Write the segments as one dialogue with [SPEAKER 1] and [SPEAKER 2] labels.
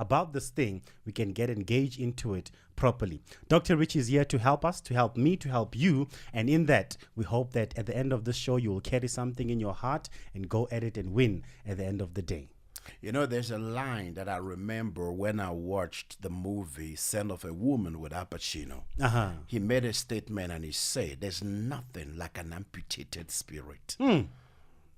[SPEAKER 1] about this thing, we can get engaged into it properly. Dr. Richie is here to help us, to help me, to help you. And in that, we hope that at the end of the show, you will carry something in your heart and go at it and win at the end of the day.
[SPEAKER 2] You know, there's a line that I remember when I watched the movie Scent of a Woman with Al Pacino. He made a statement and he said, there's nothing like an amputated spirit.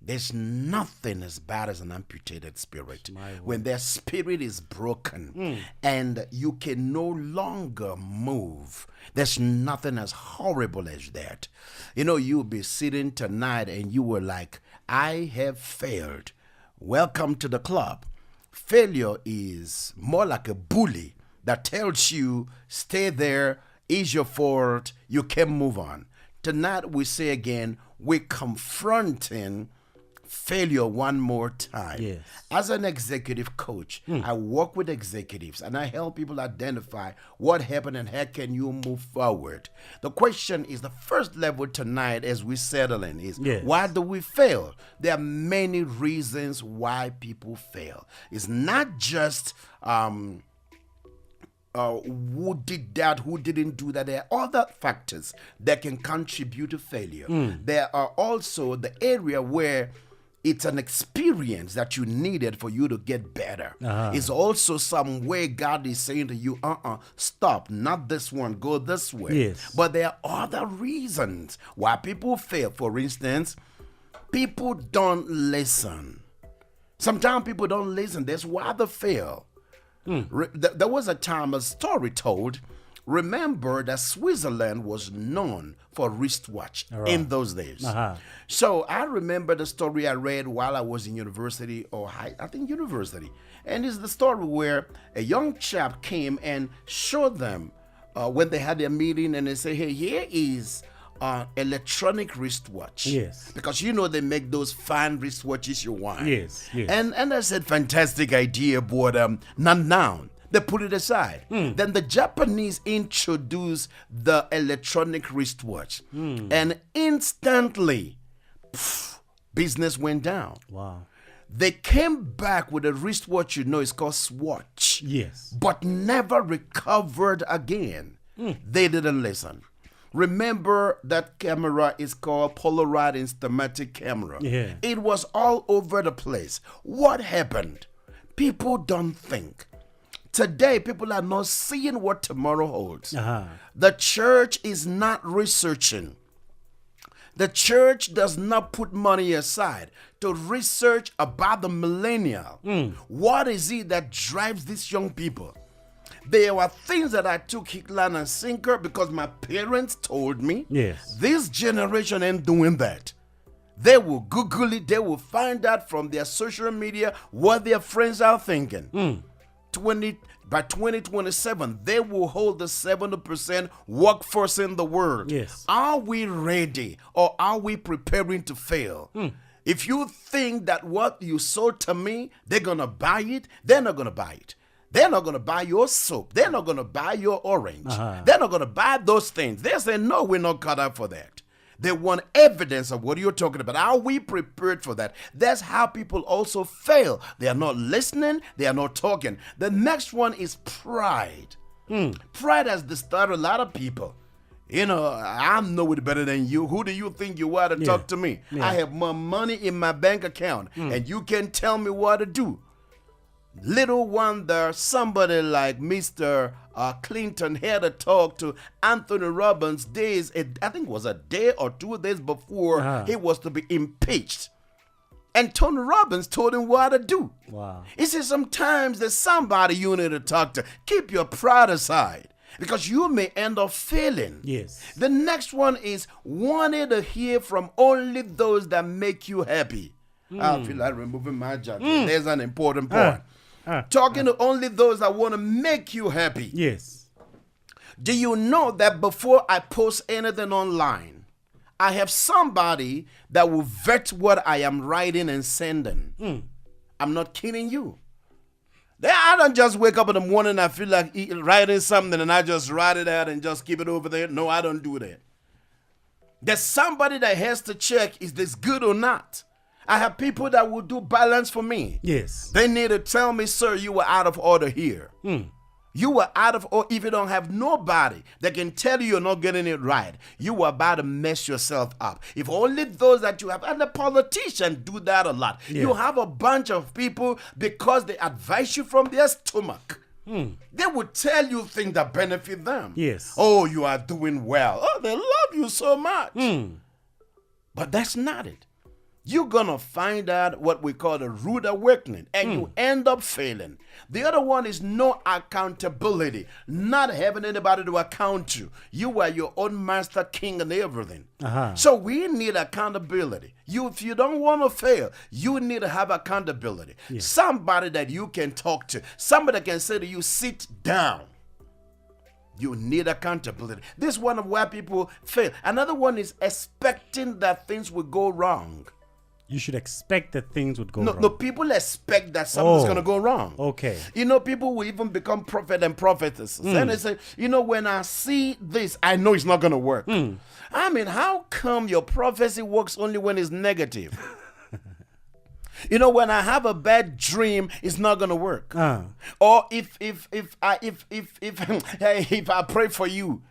[SPEAKER 2] There's nothing as bad as an amputated spirit. When their spirit is broken and you can no longer move, there's nothing as horrible as that. You know, you'll be sitting tonight and you were like, I have failed. Welcome to the club. Failure is more like a bully that tells you, stay there, is your fault, you can't move on. Tonight we say again, we're confronting failure one more time.
[SPEAKER 1] Yes.
[SPEAKER 2] As an executive coach, I work with executives and I help people identify what happened and how can you move forward. The question is, the first level tonight as we settle in is, why do we fail? There are many reasons why people fail. It's not just who did that, who didn't do that. There are other factors that can contribute to failure. There are also the area where it's an experience that you needed for you to get better. It's also some way God is saying to you, stop, not this one, go this way.
[SPEAKER 1] Yes.
[SPEAKER 2] But there are other reasons why people fail. For instance, people don't listen. Sometimes people don't listen. That's why they fail. There was a time, a story told, remember that Switzerland was known for wristwatch in those days. So I remember the story I read while I was in university, or I think university. And it's the story where a young chap came and showed them when they had their meeting, and they say, hey, here is electronic wristwatch.
[SPEAKER 1] Yes.
[SPEAKER 2] Because you know they make those fine wristwatches you want.
[SPEAKER 1] Yes.
[SPEAKER 2] And I said, fantastic idea, but not now. They put it aside. Then the Japanese introduced the electronic wristwatch. And instantly, business went down.
[SPEAKER 1] Wow.
[SPEAKER 2] They came back with a wristwatch, you know, it's called Swatch.
[SPEAKER 1] Yes.
[SPEAKER 2] But never recovered again. They didn't listen. Remember that camera is called Polaroid Instamatic camera.
[SPEAKER 1] Yeah.
[SPEAKER 2] It was all over the place. What happened? People don't think. Today, people are not seeing what tomorrow holds. The church is not researching. The church does not put money aside to research about the millennial. What is it that drives these young people? There were things that I took hook, line, and sinker because my parents told me.
[SPEAKER 1] Yes.
[SPEAKER 2] This generation ain't doing that. They will Google it. They will find out from their social media what their friends are thinking. By 2027, they will hold the 70% workforce in the world.
[SPEAKER 1] Yes.
[SPEAKER 2] Are we ready, or are we preparing to fail? If you think that what you sold to me, they're going to buy it, they're not going to buy it. They're not going to buy your soap. They're not going to buy your orange. They're not going to buy those things. They say, no, we're not cut out for that. They want evidence of what you're talking about. Are we prepared for that? That's how people also fail. They are not listening. They are not talking. The next one is pride. Pride has disturbed a lot of people. You know, I know it better than you. Who do you think you are to talk to me? I have more money in my bank account, and you can tell me what to do. Little wonder somebody like Mr. Clinton had to talk to Anthony Robbins days, I think it was a day or 2 days before he was to be impeached. And Tony Robbins told him what to do.
[SPEAKER 1] Wow.
[SPEAKER 2] He said sometimes there's somebody you need to talk to. Keep your pride aside, because you may end up failing.
[SPEAKER 1] Yes.
[SPEAKER 2] The next one is wanting to hear from only those that make you happy. I feel like removing my jacket. There's an important point. Talking to only those that want to make you happy.
[SPEAKER 1] Yes.
[SPEAKER 2] Do you know that before I post anything online, I have somebody that will vet what I am writing and sending? I'm not kidding you. I don't just wake up in the morning and I feel like writing something and I just write it out and just keep it over there. No, I don't do that. There's somebody that has to check, is this good or not? I have people that will do balance for me.
[SPEAKER 1] Yes.
[SPEAKER 2] They need to tell me, sir, you were out of order here. You were out of order. If you don't have nobody that can tell you you're not getting it right, you were about to mess yourself up. If only those that you have, and the politicians do that a lot.
[SPEAKER 1] Yeah.
[SPEAKER 2] You have a bunch of people because they advise you from their stomach. They would tell you things that benefit them.
[SPEAKER 1] Yes.
[SPEAKER 2] Oh, you are doing well. Oh, they love you so much. But that's not it. You're going to find out what we call a rude awakening, and you end up failing. The other one is no accountability, not having anybody to account to. You are your own master, king, and everything. So we need accountability. If you don't want to fail, you need to have accountability. Somebody that you can talk to, somebody that can say to you, sit down. You need accountability. This is one of where people fail. Another one is expecting that things will go wrong.
[SPEAKER 1] You should expect that things would go wrong.
[SPEAKER 2] No, people expect that something's going to go wrong.
[SPEAKER 1] Okay.
[SPEAKER 2] People will even become prophet and prophetesses. And they say, when I see this, I know it's not going to work. I mean, how come your prophecy works only when it's negative? When I have a bad dream, it's not gonna work. Or if I pray for you,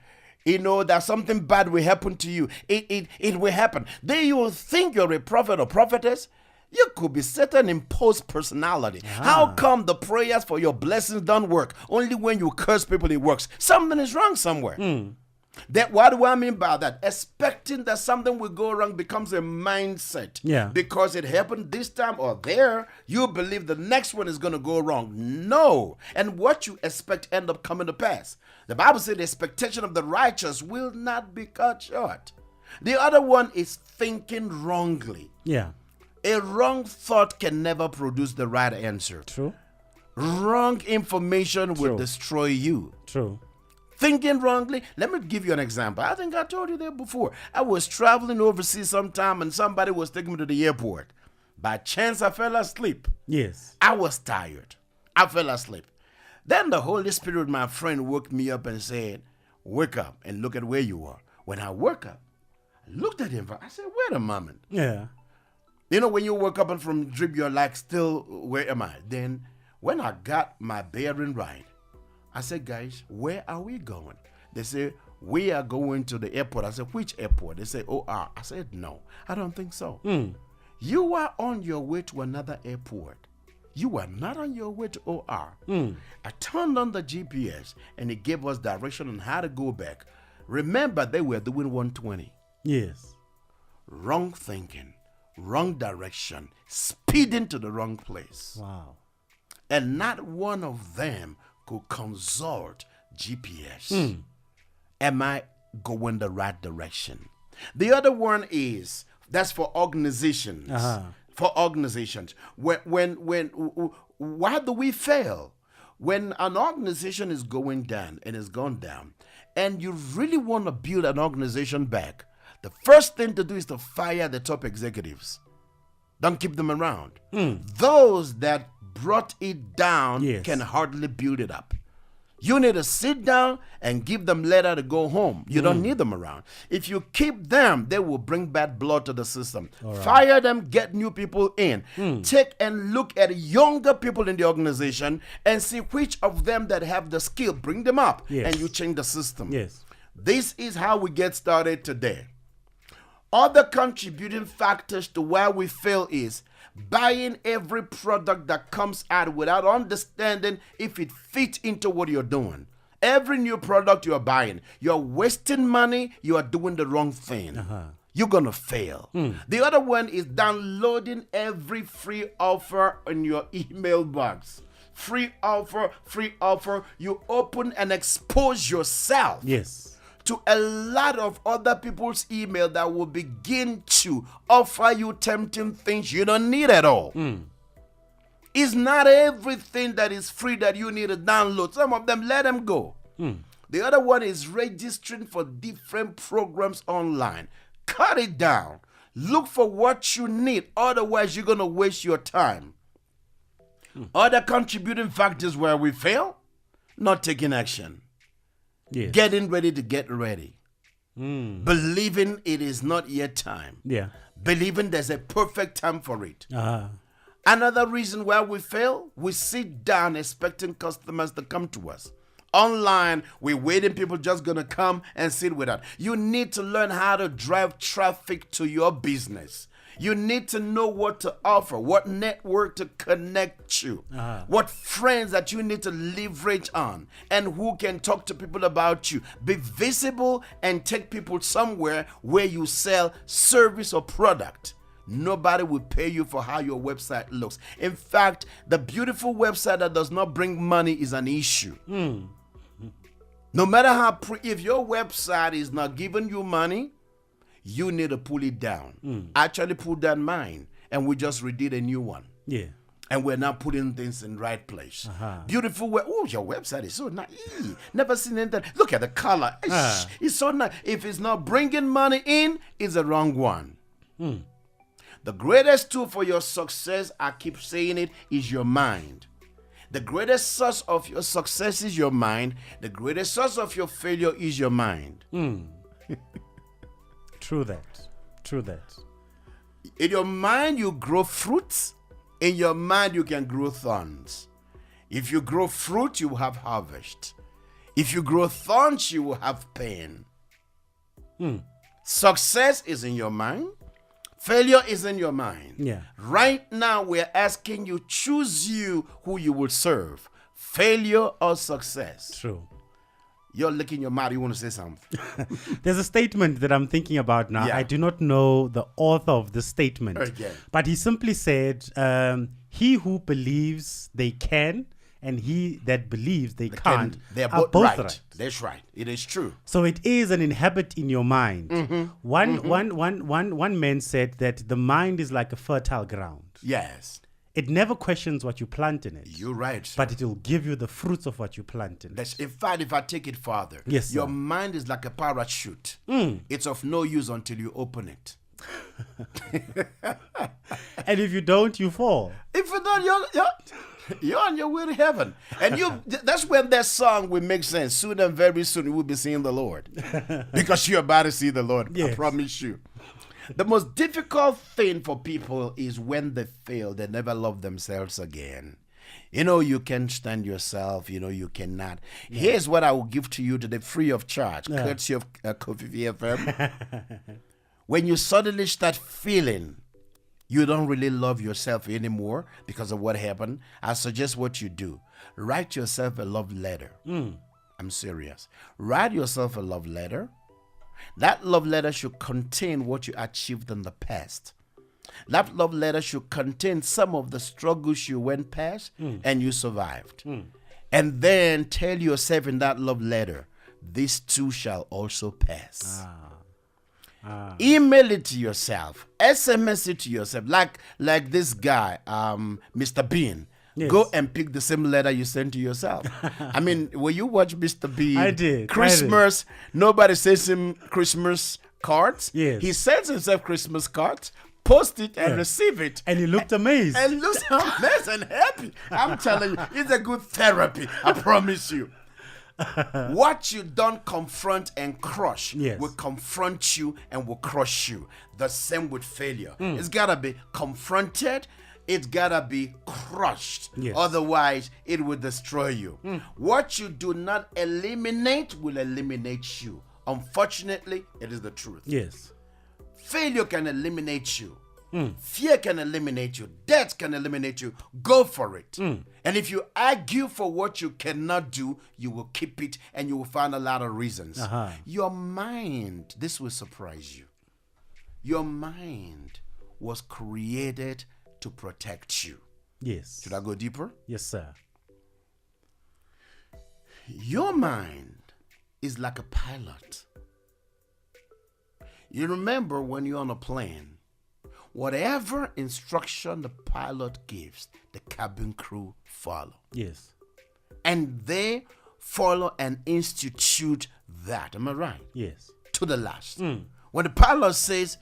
[SPEAKER 2] that something bad will happen to you, it will happen. Then you will think you're a prophet or prophetess. You could be Satan imposed personality. How come the prayers for your blessings don't work? Only when you curse people it works. Something is wrong somewhere. What do I mean by that? Expecting that something will go wrong becomes a mindset.
[SPEAKER 1] Yeah.
[SPEAKER 2] Because it happened this time or there, you believe the next one is going to go wrong. No. And what you expect end up coming to pass. The Bible said the expectation of the righteous will not be cut short. The other one is thinking wrongly.
[SPEAKER 1] Yeah.
[SPEAKER 2] A wrong thought can never produce the right answer.
[SPEAKER 1] True.
[SPEAKER 2] Wrong information will destroy you.
[SPEAKER 1] True.
[SPEAKER 2] Thinking wrongly. Let me give you an example. I think I told you that before. I was traveling overseas sometime and somebody was taking me to the airport. By chance, I fell asleep.
[SPEAKER 1] Yes.
[SPEAKER 2] I was tired. I fell asleep. Then the Holy Spirit, my friend, woke me up and said, wake up and look at where you are. When I woke up, I looked at him. I said, wait a moment.
[SPEAKER 1] Yeah.
[SPEAKER 2] When you wake up and from dream, you're like, still, where am I? Then when I got my bearing right, I said, guys, where are we going? They said, we are going to the airport. I said, which airport? They said, OR. I said, no, I don't think so. You are on your way to another airport. You are not on your way to OR. I turned on the GPS and it gave us direction on how to go back. Remember, they were doing 120.
[SPEAKER 1] Yes.
[SPEAKER 2] Wrong thinking, wrong direction, speeding to the wrong place.
[SPEAKER 1] Wow.
[SPEAKER 2] And not one of them could consult GPS. Am I going the right direction? The other one is, that's for organizations. For organizations. Why do we fail? When an organization is going down and has gone down, and you really want to build an organization back, the first thing to do is to fire the top executives. Don't keep them around. Those that brought it down can hardly build it up. You need to sit down and give them letter to go home. You don't need them around. If you keep them, they will bring bad blood to the system. Fire them, get new people in. Take and look at younger people in the organization and see which of them that have the skill, bring them up, and you change the system.
[SPEAKER 1] Yes.
[SPEAKER 2] This is how we get started today. Other contributing factors to why we fail is buying every product that comes out without understanding if it fits into what you're doing. Every new product you're buying, you're wasting money, you are doing the wrong thing. You're going to fail. The other one is downloading every free offer in your email box. Free offer, free offer. You open and expose yourself.
[SPEAKER 1] Yes.
[SPEAKER 2] To a lot of other people's email that will begin to offer you tempting things you don't need at all. It's not everything that is free that you need to download. Some of them, let them go. The other one is registering for different programs online. Cut it down. Look for what you need. Otherwise, you're going to waste your time. Other contributing factors where we fail, not taking action.
[SPEAKER 1] Yes.
[SPEAKER 2] Getting ready to get ready. believing it is not yet time,
[SPEAKER 1] Yeah.
[SPEAKER 2] believing there's a perfect time for it.
[SPEAKER 1] Uh-huh.
[SPEAKER 2] Another reason why we fail, we sit down expecting customers to come to us. Online, we're waiting people just going to come and sit with us. You need to learn how to drive traffic to your business. You need to know what to offer, what network to connect you, what friends that you need to leverage on, and who can talk to people about you. Be visible and take people somewhere where you sell service or product. Nobody will pay you for how your website looks. In fact, the beautiful website that does not bring money is an issue. No matter how, if your website is not giving you money, you need to pull it down. Actually pull down mine, and we just redid a new one.
[SPEAKER 1] Yeah.
[SPEAKER 2] And we're now putting things in right place. Beautiful web. Oh, your website is so nice. Never seen anything. Look at the color. It's so nice. If it's not bringing money in, it's the wrong one. The greatest tool for your success, I keep saying it, is your mind. The greatest source of your success is your mind. The greatest source of your failure is your mind.
[SPEAKER 1] True that. True that.
[SPEAKER 2] In your mind, you grow fruits. In your mind, you can grow thorns. If you grow fruit, you will have harvest. If you grow thorns, you will have pain. Success is in your mind. Failure is in your mind.
[SPEAKER 1] Yeah.
[SPEAKER 2] Right now, we're asking you, choose you who you will serve. Failure or success.
[SPEAKER 1] True.
[SPEAKER 2] You're licking your mouth. You want to say something?
[SPEAKER 1] There's a statement that I'm thinking about now.
[SPEAKER 2] Yeah.
[SPEAKER 1] I do not know the author of the statement.
[SPEAKER 2] Okay.
[SPEAKER 1] But he simply said, he who believes they can and he that believes they can't
[SPEAKER 2] They're
[SPEAKER 1] are
[SPEAKER 2] both
[SPEAKER 1] both
[SPEAKER 2] right. That's right. It is true.
[SPEAKER 1] So it is an inhabit in your mind. One man said that the mind is like a fertile ground.
[SPEAKER 2] Yes.
[SPEAKER 1] It never questions what you plant in it.
[SPEAKER 2] You're right. Sir.
[SPEAKER 1] But it will give you the fruits of what you plant in it.
[SPEAKER 2] In fact, if I take it further,
[SPEAKER 1] Yes,
[SPEAKER 2] your
[SPEAKER 1] sir.
[SPEAKER 2] mind is like a parachute. It's of no use until you open it.
[SPEAKER 1] And if you don't, you fall.
[SPEAKER 2] If you don't, you're on your way to heaven. And that's when that song will make sense. Soon and very soon you will be seeing the Lord. Because you're about to see the Lord.
[SPEAKER 1] Yes.
[SPEAKER 2] I promise you. The most difficult thing for people is when they fail, they never love themselves again. You can stand yourself, you cannot. Here's what I will give to you today, free of charge, courtesy of Kofifi FM. When you suddenly start feeling you don't really love yourself anymore because of what happened, I suggest what you do. Write yourself a love letter. I'm serious. Write yourself a love letter. That love letter should contain what you achieved in the past. That love letter should contain some of the struggles you went past and you survived. And then tell yourself in that love letter, this too shall also pass. Email it to yourself. SMS it to yourself. Like this guy, Mr. Bean.
[SPEAKER 1] Yes.
[SPEAKER 2] Go and pick the same letter you sent to yourself. I mean, when you watch Mr. Bean,
[SPEAKER 1] I did.
[SPEAKER 2] Christmas, nobody sends him Christmas cards.
[SPEAKER 1] Yes.
[SPEAKER 2] He sends himself Christmas cards, post it and receive it.
[SPEAKER 1] And he looked amazed.
[SPEAKER 2] And looks amazed and happy. I'm telling you, it's a good therapy. I promise you. What you don't confront and crush will confront you and will crush you. The same with failure. It's got to be confronted. It's got to be crushed.
[SPEAKER 1] Yes.
[SPEAKER 2] Otherwise, it will destroy you. What you do not eliminate will eliminate you. Unfortunately, it is the truth.
[SPEAKER 1] Yes.
[SPEAKER 2] Failure can eliminate you. Fear can eliminate you. Death can eliminate you. Go for it. And if you argue for what you cannot do, you will keep it and you will find a lot of reasons. Your mind, this will surprise you. Your mind was created to protect you.
[SPEAKER 1] Yes.
[SPEAKER 2] Should I go deeper?
[SPEAKER 1] Yes, sir.
[SPEAKER 2] Your mind is like a pilot. You remember when you're on a plane, whatever instruction the pilot gives, the cabin crew follow.
[SPEAKER 1] Yes.
[SPEAKER 2] And they follow and institute that. Am I right?
[SPEAKER 1] Yes.
[SPEAKER 2] To the last. When the pilot says,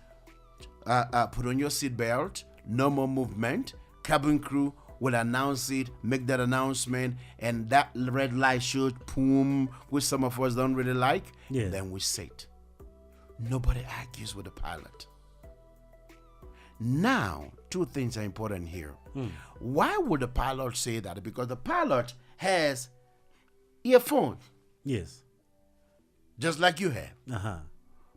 [SPEAKER 2] put on your seatbelt, no more movement, cabin crew will announce it, make that announcement, and that red light shows, boom, which some of us don't really like,
[SPEAKER 1] Yeah.
[SPEAKER 2] then we sit. Nobody argues with the pilot. Now, two things are important here. Why would the pilot say that? Because the pilot has earphone,
[SPEAKER 1] Yes.
[SPEAKER 2] just like you have.
[SPEAKER 1] Uh-huh.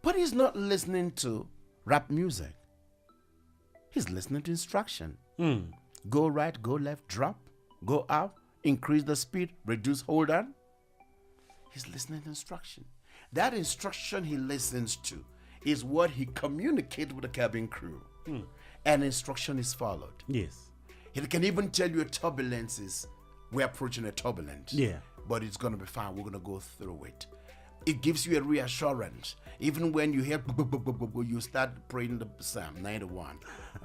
[SPEAKER 2] But he's not listening to rap music. He's listening to instruction. Go right, go left, drop, go up, increase the speed, reduce, hold on. He's listening to instruction. That instruction he listens to is what he communicates with the cabin crew. And instruction is followed.
[SPEAKER 1] Yes.
[SPEAKER 2] He can even tell you turbulences. We're approaching a turbulence.
[SPEAKER 1] Yeah.
[SPEAKER 2] But it's going to be fine. We're going to go through it. It gives you a reassurance. Even when you hear, you start praying the Psalm 91.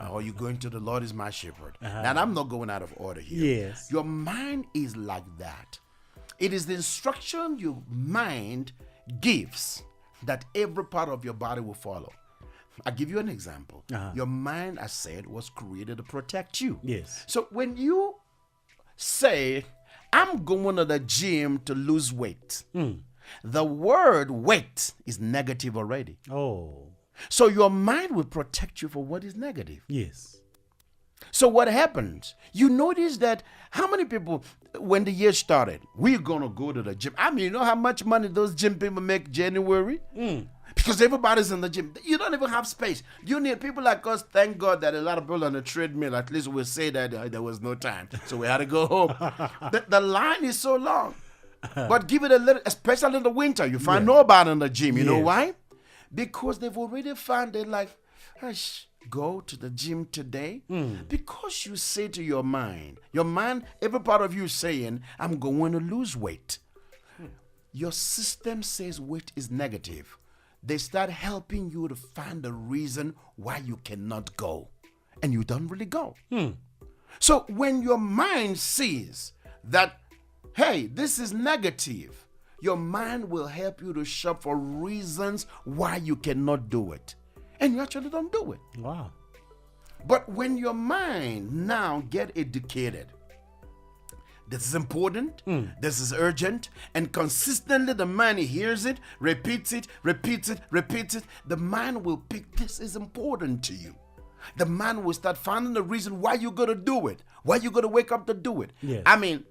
[SPEAKER 2] Or you go into the Lord is my shepherd. And I'm not going out of order here.
[SPEAKER 1] Yes.
[SPEAKER 2] Your mind is like that. It is the instruction your mind gives that every part of your body will follow. I'll give you an example. Your mind, I said, was created to protect you.
[SPEAKER 1] Yes.
[SPEAKER 2] So when you say, I'm going to the gym to lose weight, the word weight is negative already.
[SPEAKER 1] Oh.
[SPEAKER 2] So your mind will protect you for what is negative.
[SPEAKER 1] Yes.
[SPEAKER 2] So what happens? You notice that how many people, when the year started, we're going to go to the gym. I mean, you know how much money those gym people make January? Because everybody's in the gym. You don't even have space. You need people like us. Thank God that a lot of people on the treadmill, at least will say that there was no time. So we had to go home. The line is so long. But give it a little, especially in the winter, you find nobody in the gym. You know why? Because they've already found it like, go to the gym today. Because you say to your mind, every part of you is saying, I'm going to lose weight. Your system says weight is negative. They start helping you to find the reason why you cannot go. And you don't really go. So when your mind sees that, hey, this is negative, your mind will help you to shop for reasons why you cannot do it. And you actually don't do it.
[SPEAKER 1] Wow.
[SPEAKER 2] But when your mind now get educated, this is important, this is urgent, and consistently the mind hears it, repeats it, the mind will pick this is important to you. The mind will start finding the reason why you're going to do it, why you're going to wake up to do it.
[SPEAKER 1] Yes.
[SPEAKER 2] I mean,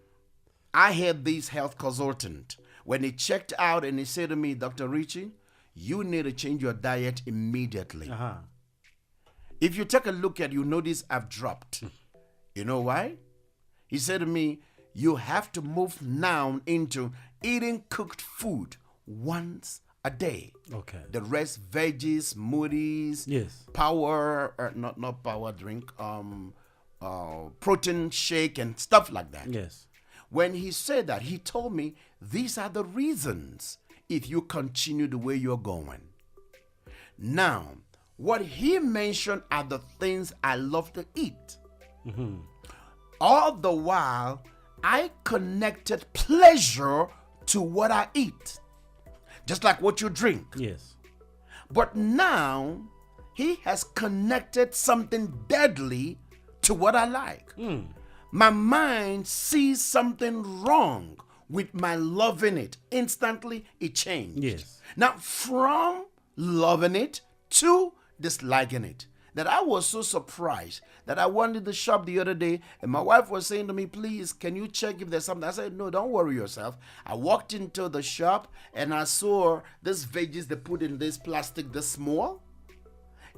[SPEAKER 2] I had this health consultant when he checked out and he said to me, Dr. Richie, you need to change your diet immediately. If you take a look at, you notice I've dropped. You know why? He said to me, you have to move now into eating cooked food once a day.
[SPEAKER 1] Okay.
[SPEAKER 2] The rest, veggies, smoothies,
[SPEAKER 1] Yes.
[SPEAKER 2] power, not power drink, protein shake and stuff like that.
[SPEAKER 1] Yes.
[SPEAKER 2] When he said that, he told me these are the reasons if you continue the way you're going. Now, what he mentioned are the things I love to eat. All the while, I connected pleasure to what I eat. Just like what you drink.
[SPEAKER 1] Yes.
[SPEAKER 2] But now, he has connected something deadly to what I like. My mind sees something wrong with my loving it. Instantly, it changed.
[SPEAKER 1] Yes.
[SPEAKER 2] Now, from loving it to disliking it, that I was so surprised that I went to the shop the other day and my wife was saying to me, please, can you check if there's something? I said, no, don't worry yourself. I walked into the shop and I saw this veggies they put in this plastic this small.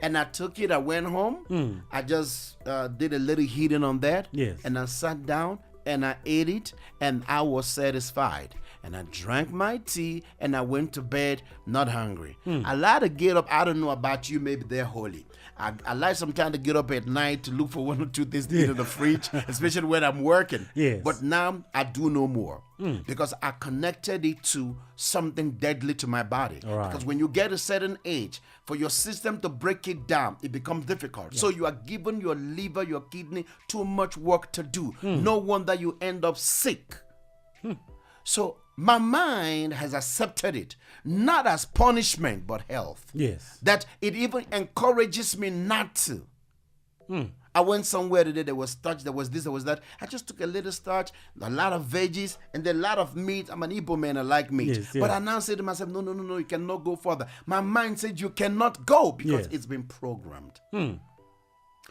[SPEAKER 2] And I took it, I went home. I just did a little heating on that.
[SPEAKER 1] Yes.
[SPEAKER 2] And I sat down and I ate it and I was satisfied. And I drank my tea and I went to bed not hungry. I like to get up. I don't know about you, maybe they're holy. I like sometimes to get up at night to look for one or two things to eat in the fridge, especially when I'm working.
[SPEAKER 1] Yes.
[SPEAKER 2] But now I do no more because I connected it to something deadly to my body.
[SPEAKER 1] All right.
[SPEAKER 2] Because when you get a certain age, for your system to break it down, it becomes difficult. So you are giving your liver, your kidney too much work to do. No wonder you end up sick. So my mind has accepted it, not as punishment, but health.
[SPEAKER 1] Yes.
[SPEAKER 2] That it even encourages me not to. I went somewhere today, there was starch, there was this, there was that. I just took a little starch, a lot of veggies, and then a lot of meat. I'm an Igbo man, I like meat.
[SPEAKER 1] Yes, yeah.
[SPEAKER 2] But I now say to myself, no, you cannot go further. My mind said you cannot go because it's been programmed.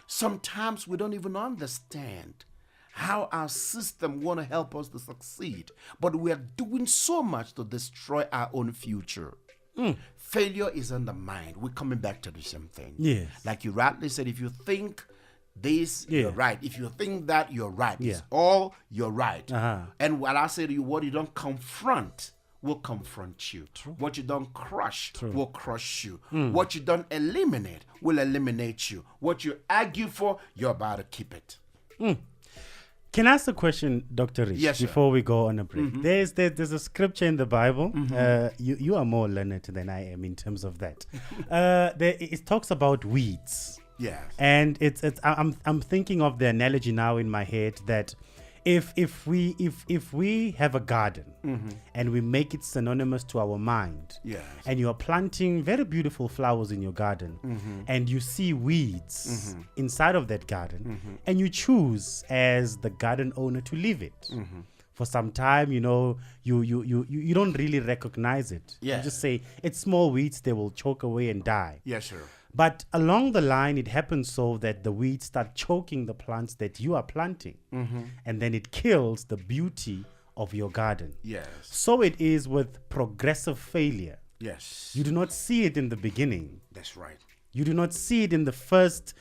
[SPEAKER 2] Sometimes we don't even understand how our system want to help us to succeed. But we are doing so much to destroy our own future. Failure is in the mind. We're coming back to the same thing.
[SPEAKER 1] Yes.
[SPEAKER 2] Like you rightly said, if you think this, you're right. If you think that, you're right.
[SPEAKER 1] Yeah.
[SPEAKER 2] It's all you're right.
[SPEAKER 1] Uh-huh.
[SPEAKER 2] And what I say to you, what you don't confront will confront you.
[SPEAKER 1] True.
[SPEAKER 2] What you don't crush will crush you.
[SPEAKER 1] Mm.
[SPEAKER 2] What you don't eliminate will eliminate you. What you argue for, you're about to keep it.
[SPEAKER 1] Can I ask a question, Dr. Rich,
[SPEAKER 2] Yes, sir.
[SPEAKER 1] before we go on a break? There's a scripture in the Bible. You are more learned than I am in terms of that. It talks about weeds.
[SPEAKER 2] Yes.
[SPEAKER 1] And I'm thinking of the analogy now in my head that if we have a garden and we make it synonymous to our mind,
[SPEAKER 2] Yes.
[SPEAKER 1] and you are planting very beautiful flowers in your garden, and you see weeds inside of that garden, and you choose as the garden owner to leave it. For some time, you don't really recognize it.
[SPEAKER 2] Yeah.
[SPEAKER 1] You just say it's small weeds, they will choke away and die.
[SPEAKER 2] Yes, sir.
[SPEAKER 1] But along the line, it happens so that the weeds start choking the plants that you are planting. And then it kills the beauty of your garden.
[SPEAKER 2] Yes.
[SPEAKER 1] So it is with progressive failure.
[SPEAKER 2] Yes.
[SPEAKER 1] You do not see it in the beginning.
[SPEAKER 2] That's right.
[SPEAKER 1] You do not see it in the first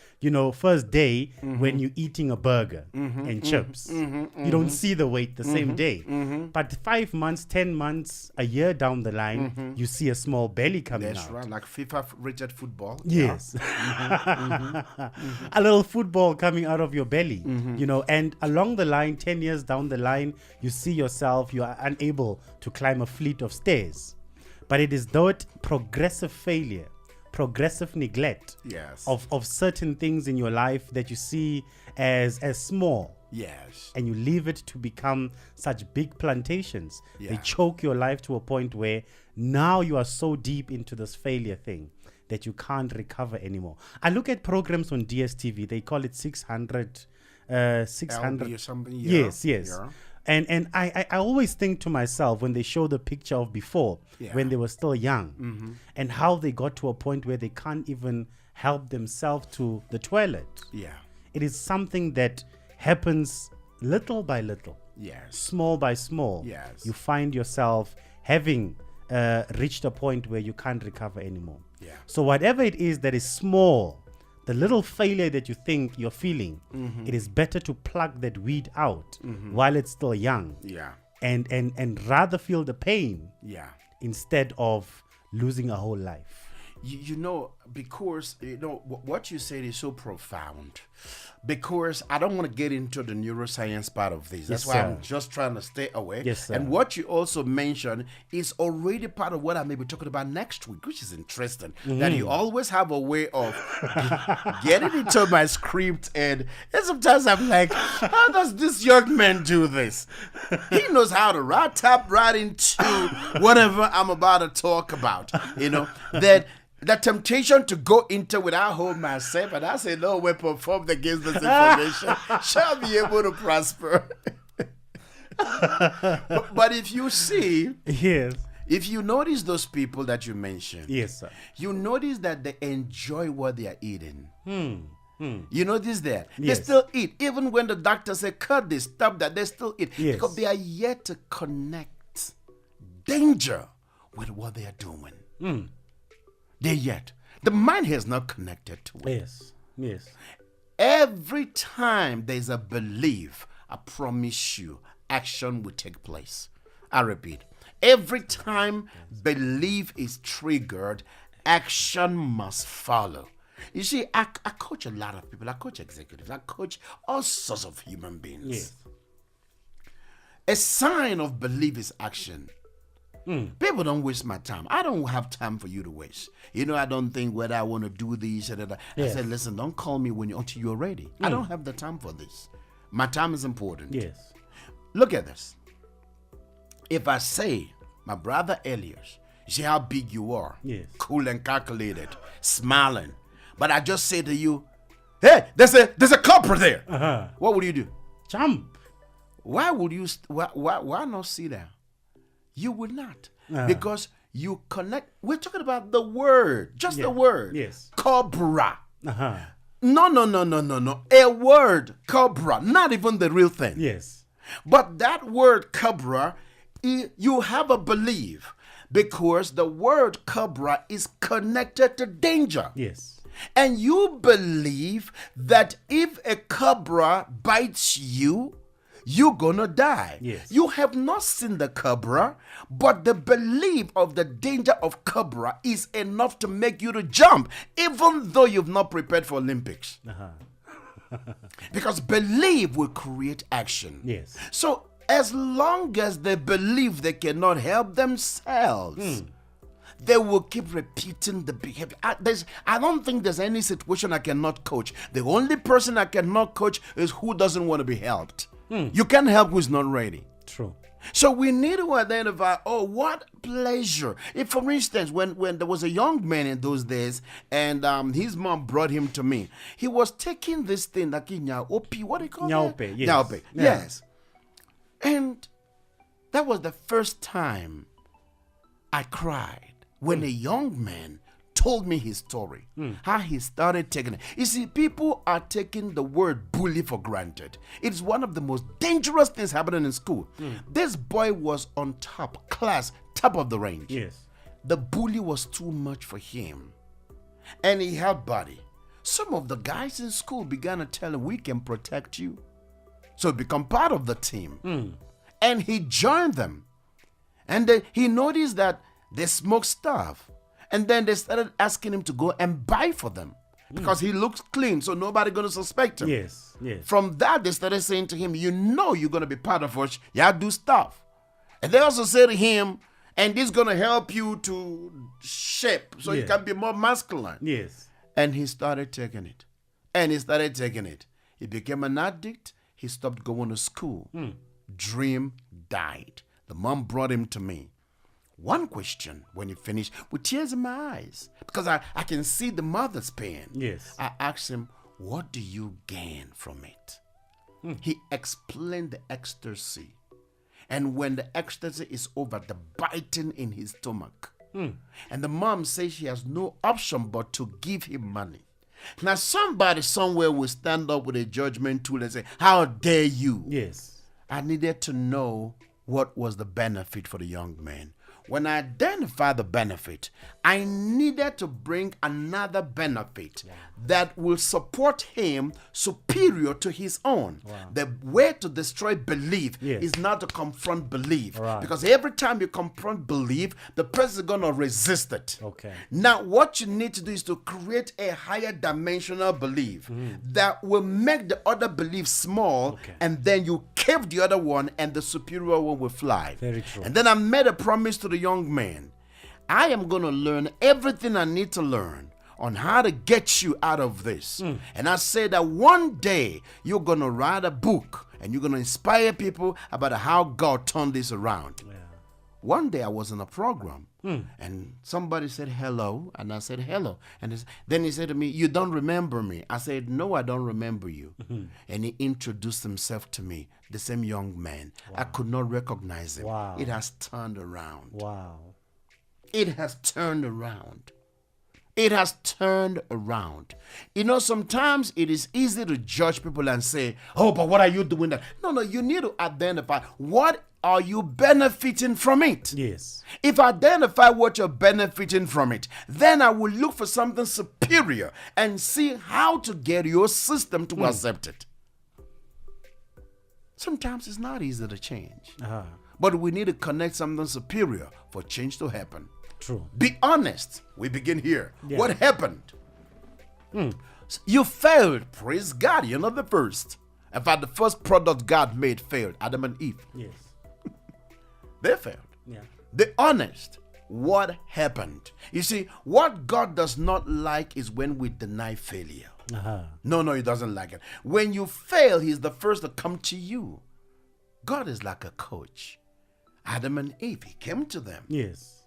[SPEAKER 1] day when you're eating a burger and chips. You don't see the weight the same day. But 5 months, 10 months, a year down the line, you see a small belly coming
[SPEAKER 2] That's
[SPEAKER 1] out.
[SPEAKER 2] right. Like FIFA rated football.
[SPEAKER 1] Yes. A little football coming out of your belly, and along the line, 10 years down the line, you see yourself, you are unable to climb a fleet of stairs. But it is that progressive failure, progressive neglect
[SPEAKER 2] Yes.
[SPEAKER 1] of certain things in your life that you see as small.
[SPEAKER 2] Yes.
[SPEAKER 1] And you leave it to become such big plantations. They
[SPEAKER 2] Yeah.
[SPEAKER 1] choke your life to a point where now you are so deep into this failure thing that you can't recover anymore. I look at programs on DSTV, they call it 600
[SPEAKER 2] LB or something. Yeah.
[SPEAKER 1] Yes.
[SPEAKER 2] Yeah.
[SPEAKER 1] And I always think to myself when they show the picture of before,
[SPEAKER 2] Yeah.
[SPEAKER 1] when they were still young, and how they got to a point where they can't even help themselves to the toilet.
[SPEAKER 2] Yeah.
[SPEAKER 1] It is something that happens little by little,
[SPEAKER 2] Yes.
[SPEAKER 1] small by small.
[SPEAKER 2] Yes.
[SPEAKER 1] You find yourself having reached a point where you can't recover anymore.
[SPEAKER 2] Yeah.
[SPEAKER 1] So whatever it is that is small, the little failure that you think you're feeling, it is better to pluck that weed out while it's still young,
[SPEAKER 2] Yeah.
[SPEAKER 1] and rather feel the pain
[SPEAKER 2] Yeah.
[SPEAKER 1] instead of losing a whole life.
[SPEAKER 2] Because what you said is so profound. Because I don't want to get into the neuroscience part of this. That's
[SPEAKER 1] Yes,
[SPEAKER 2] why
[SPEAKER 1] sir.
[SPEAKER 2] I'm just trying to stay away.
[SPEAKER 1] Yes, sir.
[SPEAKER 2] And what you also mentioned is already part of what I may be talking about next week, which is interesting. That you always have a way of getting into my script, and sometimes I'm like, how does this young man do this? He knows how to tap right into whatever I'm about to talk about. That the temptation to go into without hold myself, and I say, no weapon formed against this information shall be able to prosper. but if you see,
[SPEAKER 1] Yes.
[SPEAKER 2] if you notice those people that you mentioned,
[SPEAKER 1] Yes, sir.
[SPEAKER 2] you notice that they enjoy what they are eating. You notice that?
[SPEAKER 1] Yes.
[SPEAKER 2] They still eat. Even when the doctor say, cut this, stop that, they still eat.
[SPEAKER 1] Yes.
[SPEAKER 2] Because they are yet to connect danger with what they are doing. They're yet. The mind has not connected to it.
[SPEAKER 1] Yes. Yes.
[SPEAKER 2] Every time there's a belief, I promise you, action will take place. I repeat, every time belief is triggered, action must follow. You see, I coach a lot of people. I coach executives. I coach all sorts of human beings.
[SPEAKER 1] Yes.
[SPEAKER 2] A sign of belief is action. People don't waste my time. I don't have time for you to waste. I don't think whether I want to do this or that.
[SPEAKER 1] Yes.
[SPEAKER 2] I said, listen, don't call me until you're ready. I don't have the time for this. My time is important.
[SPEAKER 1] Yes.
[SPEAKER 2] Look at this. If I say, my brother Elias, you see how big you are,
[SPEAKER 1] Yes.
[SPEAKER 2] cool and calculated, smiling, but I just say to you, Hey, there's a cobra there.
[SPEAKER 1] Uh-huh.
[SPEAKER 2] What would you do?
[SPEAKER 1] Jump.
[SPEAKER 2] Why would you? Why not sit down? You would not, because you connect. We're talking about the word, just the word.
[SPEAKER 1] Yes.
[SPEAKER 2] Cobra.
[SPEAKER 1] Uh-huh.
[SPEAKER 2] No. A word, cobra, not even the real thing.
[SPEAKER 1] Yes.
[SPEAKER 2] But that word cobra, you have a belief, because the word cobra is connected to danger.
[SPEAKER 1] Yes.
[SPEAKER 2] And you believe that if a cobra bites you, you're gonna die.
[SPEAKER 1] Yes.
[SPEAKER 2] You have not seen the cobra, but the belief of the danger of cobra is enough to make you to jump, even though you've not prepared for Olympics. Because belief will create action.
[SPEAKER 1] Yes.
[SPEAKER 2] So as long as they believe they cannot help themselves, they will keep repeating the behavior. I don't think there's any situation I cannot coach. The only person I cannot coach is who doesn't want to be helped. You can't help who's not ready.
[SPEAKER 1] True.
[SPEAKER 2] So we need to identify, what pleasure. If, for instance, when there was a young man in those days, and his mom brought him to me, he was taking this thing, like Nyaopi, what do you call it?
[SPEAKER 1] Nyaope, yes.
[SPEAKER 2] Nyaope,
[SPEAKER 1] Yeah.
[SPEAKER 2] yes. And that was the first time I cried when a young man told me his story, how he started taking it. You see, people are taking the word bully for granted. It's one of the most dangerous things happening in school. This boy was on top, class, top of the range.
[SPEAKER 1] Yes.
[SPEAKER 2] The bully was too much for him. And he had body. Some of the guys in school began to tell him, we can protect you. So he became part of the team. And he joined them. And then he noticed that they smoked stuff. And then they started asking him to go and buy for them. Because he looks clean, so nobody going to suspect him.
[SPEAKER 1] Yes. Yes.
[SPEAKER 2] From that, they started saying to him, you're going to be part of us. You do stuff. And they also said to him, and this is going to help you to shape so you can be more masculine.
[SPEAKER 1] Yes.
[SPEAKER 2] And he started taking it. And he started taking it. He became an addict. He stopped going to school. Dream died. The mom brought him to me. One question when he finished, with tears in my eyes, because I can see the mother's pain.
[SPEAKER 1] Yes.
[SPEAKER 2] I asked him, what do you gain from it? He explained the ecstasy. And when the ecstasy is over, the biting in his stomach. And the mom says she has no option but to give him money. Now somebody somewhere will stand up with a judgment tool and say, how dare you?
[SPEAKER 1] Yes.
[SPEAKER 2] I needed to know what was the benefit for the young man. When I identified the benefit, I needed to bring another benefit that will support him superior to his own. The way to destroy belief is not to confront belief. Because every time you confront belief, the person is going to resist it.
[SPEAKER 1] Okay.
[SPEAKER 2] Now, what you need to do is to create a higher dimensional belief that will make the other belief small, and then you keep the other one, and the superior one will fly.
[SPEAKER 1] Very true.
[SPEAKER 2] And then I made a promise to the young man. I am going to learn everything I need to learn on how to get you out of this. And I said that one day you're going to write a book and you're going to inspire people about how God turned this around. One day I was in a program and somebody said hello, and I said hello. And then he said to me, you don't remember me? I said, no, I don't remember you. And he introduced himself to me, the same young man. I could not recognize him. It has turned around. It has turned around. It has turned around. You know, sometimes it is easy to judge people and say, oh, but what are you doing that? No, you need to identify what are you benefiting from it.
[SPEAKER 1] Yes.
[SPEAKER 2] If I identify what you're benefiting from it, then I will look for something superior and see how to get your system to accept it. Sometimes it's not easy to change. But we need to connect something superior for change to happen.
[SPEAKER 1] True.
[SPEAKER 2] Be honest. We begin here. What happened? You failed. Praise God. You're not the first. In fact, the first product God made failed. Adam and Eve.
[SPEAKER 1] Yes.
[SPEAKER 2] They failed. Be honest. What happened? You see, what God does not like is when we deny failure. No, he doesn't like it. When you fail, he's the first to come to you. God is like a coach. Adam and Eve, he came to them.
[SPEAKER 1] Yes.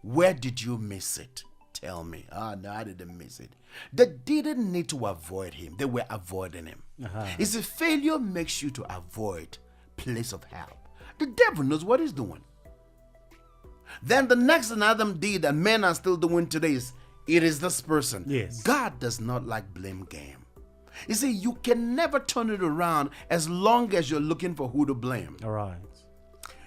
[SPEAKER 2] Where did you miss it? tell me. Oh, no, I didn't miss it. They didn't need to avoid him. They were avoiding him. You see, failure makes you to avoid place of help. The devil knows what he's doing. Then the next thing Adam did and men are still doing today is, it is this person.
[SPEAKER 1] Yes.
[SPEAKER 2] God does not like blame game. You see, you can never turn it around as long as you're looking for who to blame.
[SPEAKER 1] All right.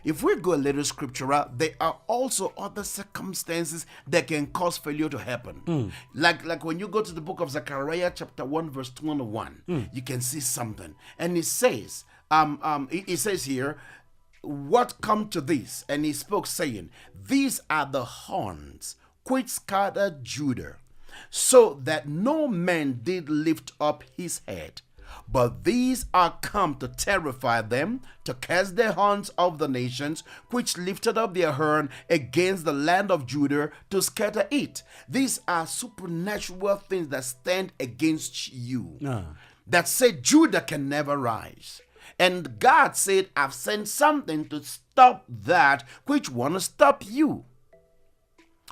[SPEAKER 2] If we go a little scriptural, there are also other circumstances that can cause failure to happen. Like when you go to the book of Zechariah chapter 1 verse 21, you can see something. And it says, it says here, what come to this? And he spoke saying, these are the horns which scattered Judah, so that no man did lift up his head. But these are come to terrify them, to cast their horns of the nations, which lifted up their horn against the land of Judah, to scatter it. These are supernatural things that stand against you, that say Judah can never rise. And God said, I've sent something to stop that which want to stop you.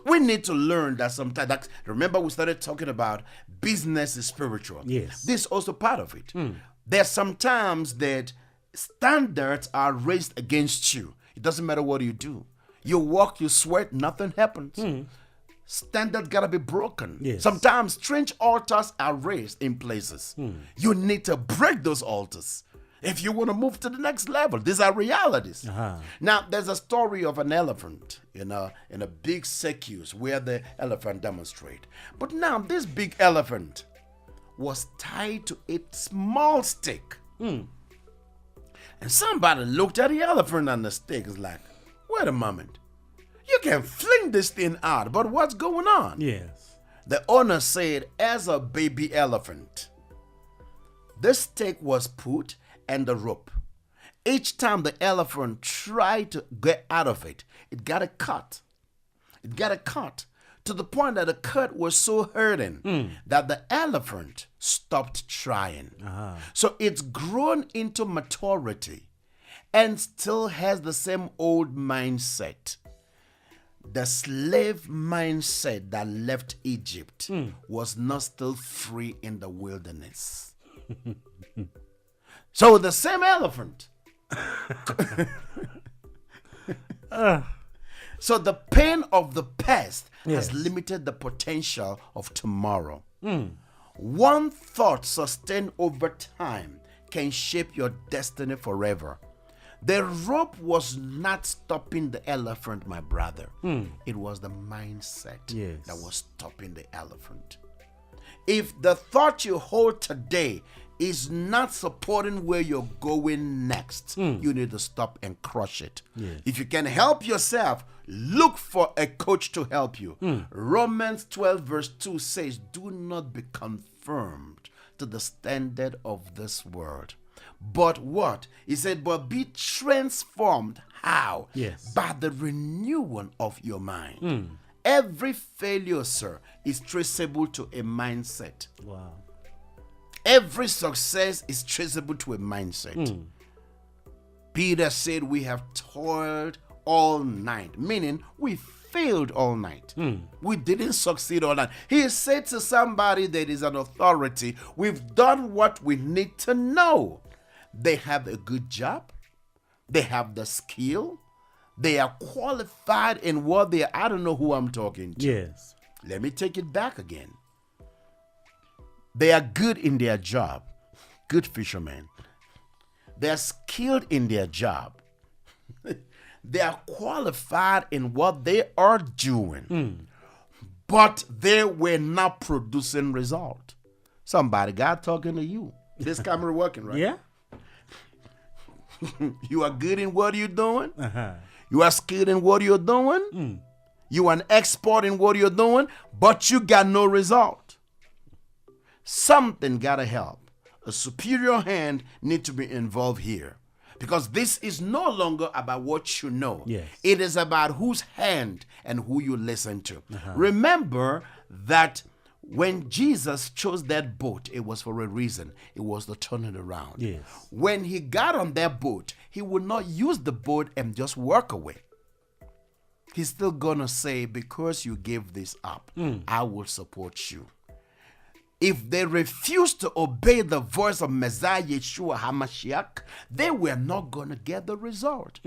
[SPEAKER 2] We need to learn that sometimes. Remember, we started talking about business is spiritual.
[SPEAKER 1] Yes.
[SPEAKER 2] This is also part of it. There's sometimes that standards are raised against you. It doesn't matter what you do. You walk, you sweat, nothing happens. Standard gotta be broken.
[SPEAKER 1] Yes.
[SPEAKER 2] Sometimes strange altars are raised in places. You need to break those altars if you want to move to the next level. These are realities. Now, there's a story of an elephant in a big circus where the elephant demonstrate. But now, this big elephant was tied to a small stick. And somebody looked at the elephant and the stick is like, wait a moment. You can fling this thing out, but what's going on?
[SPEAKER 1] Yes.
[SPEAKER 2] The owner said, as a baby elephant, this stick was put and the rope. Each time the elephant tried to get out of it, it got a cut. It got a cut to the point that the cut was so hurting that the elephant stopped trying. So it's grown into maturity and still has the same old mindset. The slave mindset that left Egypt was not still free in the wilderness. So the same elephant. So the pain of the past has limited the potential of tomorrow. One thought sustained over time can shape your destiny forever. The rope was not stopping the elephant, my brother. It was the mindset that was stopping the elephant. If the thought you hold today is not supporting where you're going next, you need to stop and crush it. If you can help yourself, look for a coach to help you. Romans 12 verse 2 says, do not be conformed to the standard of this world. But what? He said, but be transformed. How? By the renewal of your mind. Every failure, sir, is traceable to a mindset.
[SPEAKER 1] Wow.
[SPEAKER 2] Every success is traceable to a mindset. Peter said, we have toiled all night, meaning we failed all night. We didn't succeed all night. He said to somebody that is an authority, we've done what we need to know. They have a good job. They have the skill. They are qualified in what they are. I don't know who I'm talking to.
[SPEAKER 1] Yes.
[SPEAKER 2] Let me take it back again. They are good in their job. Good fishermen. They are skilled in their job. They are qualified in what they are doing. But they were not producing result. Somebody, God talking to you. This camera working, right?
[SPEAKER 1] Yeah.
[SPEAKER 2] You are good in what you're doing. You are skilled in what you're doing. You are an expert in what you're doing, but you got no result. Something gotta help. A superior hand need to be involved here. Because this is no longer about what you know. It is about whose hand and who you listen to. Remember that when Jesus chose that boat, it was for a reason. It was to turn it around. When he got on that boat, he would not use the boat and just walk away. he's still gonna say, because you gave this up, I will support you. If they refuse to obey the voice of Messiah Yeshua HaMashiach, they were not going to get the result.